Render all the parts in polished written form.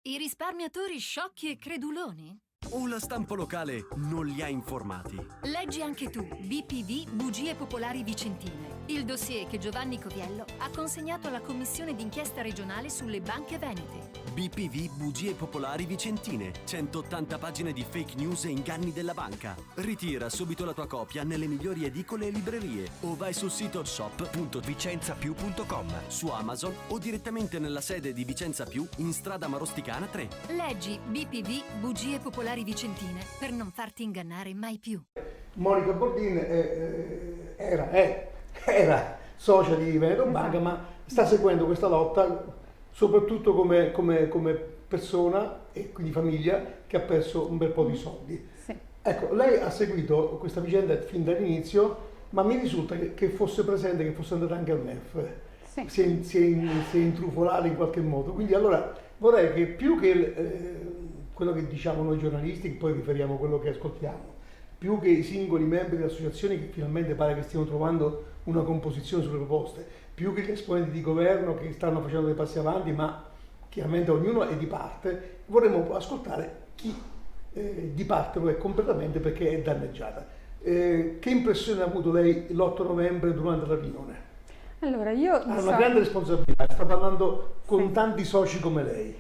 I risparmiatori sciocchi e creduloni? O la stampa locale non li ha informati? Leggi anche tu BPV Bugie Popolari Vicentine, il dossier che Giovanni Coviello ha consegnato alla Commissione d'inchiesta regionale sulle banche venete. BPV Bugie Popolari Vicentine, 180 pagine di fake news e inganni della banca. Ritira subito la tua copia nelle migliori edicole e librerie o vai sul sito shop.vicenzapiù.com, su Amazon o direttamente nella sede di Vicenza Più in strada Marosticana 3. Leggi BPV Bugie Popolari Vicentine per non farti ingannare mai più. Monica Bordin era socia di Veneto Banca, ma sta seguendo questa lotta soprattutto come persona e quindi famiglia che ha perso un bel po' di soldi. Sì. Ecco, lei ha seguito questa vicenda fin dall'inizio, ma mi risulta che fosse presente, che fosse andata anche al MEF. Sì. Si è intrufolata in qualche modo. Quindi allora vorrei che più che quello che diciamo noi giornalisti, che poi riferiamo a quello che ascoltiamo, più che i singoli membri delle associazioni che finalmente pare che stiano trovando una composizione sulle proposte, più che gli esponenti di governo che stanno facendo dei passi avanti, ma chiaramente ognuno è di parte, vorremmo ascoltare chi di parte lo è completamente perché è danneggiata. Che impressione ha avuto lei l'8 novembre durante la riunione? Allora, io Ha una grande responsabilità, sta parlando con tanti soci come lei.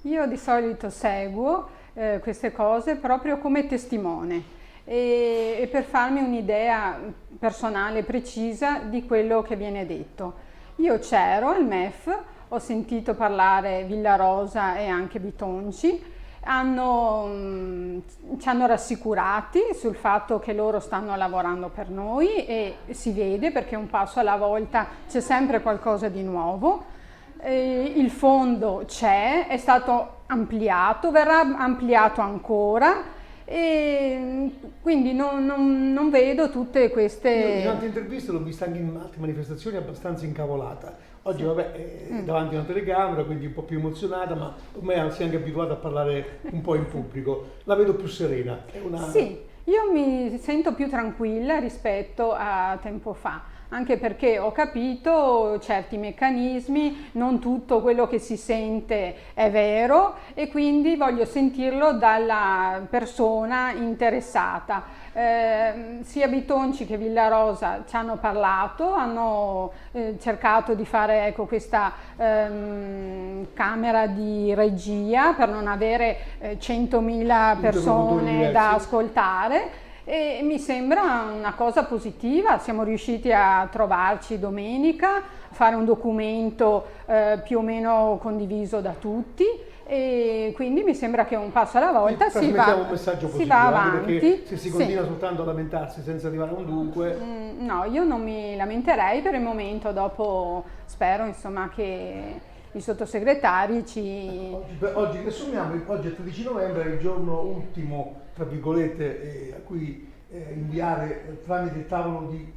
Io di solito seguo queste cose proprio come testimone e per farmi un'idea personale precisa di quello che viene detto. Io c'ero al MEF, ho sentito parlare Villarosa e anche Bitonci, ci hanno rassicurati sul fatto che loro stanno lavorando per noi e si vede perché un passo alla volta c'è sempre qualcosa di nuovo. Il fondo c'è, è stato ampliato, verrà ampliato ancora e quindi non vedo tutte queste... Io in altre interviste l'ho vista anche in altre manifestazioni abbastanza incavolata. Oggi vabbè è davanti a una telecamera, quindi un po' più emozionata, ma ormai si è anche abituata a parlare un po' in pubblico. La vedo più serena. Sì, io mi sento più tranquilla rispetto a tempo fa. Anche perché ho capito certi meccanismi, non tutto quello che si sente è vero e quindi voglio sentirlo dalla persona interessata. Sia Bitonci che Villarosa ci hanno parlato, hanno cercato di fare questa camera di regia per non avere 100.000 persone da ascoltare. E mi sembra una cosa positiva, siamo riusciti a trovarci domenica, a fare un documento più o meno condiviso da tutti e quindi mi sembra che un passo alla volta si va avanti. Perché se si continua soltanto a lamentarsi senza arrivare a un dunque... No, io non mi lamenterei per il momento, dopo spero insomma che i sottosegretari ci... Oggi riassumiamo, oggi è 13 novembre, è il giorno ultimo, tra virgolette, a cui inviare tramite il tavolo di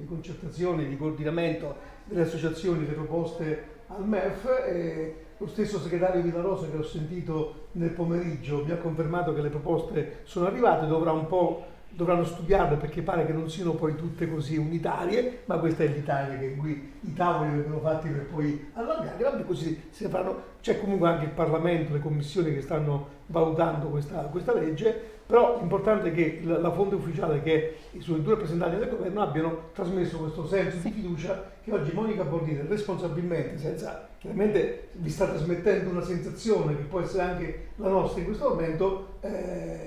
concertazione, di coordinamento delle associazioni le proposte al MEF. Lo stesso segretario Villarosa che ho sentito nel pomeriggio mi ha confermato che le proposte sono arrivate, dovranno studiarle perché pare che non siano poi tutte così unitarie, ma questa è l'Italia che qui i tavoli vengono fatti per poi allargare, vabbè, così si faranno. C'è comunque anche il Parlamento, le commissioni che stanno valutando questa legge, però l'importante è che la fonte ufficiale, che i suoi due rappresentanti del governo, abbiano trasmesso questo senso di fiducia che oggi Monica Bordin responsabilmente, senza chiaramente vi sta trasmettendo una sensazione che può essere anche la nostra in questo momento,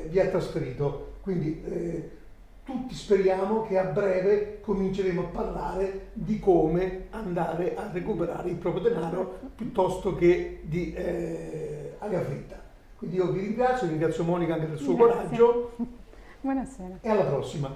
vi ha trasferito. Quindi tutti speriamo che a breve cominceremo a parlare di come andare a recuperare il proprio denaro piuttosto che di aria fritta. Quindi io vi ringrazio Monica anche del suo coraggio. Buonasera. E alla prossima.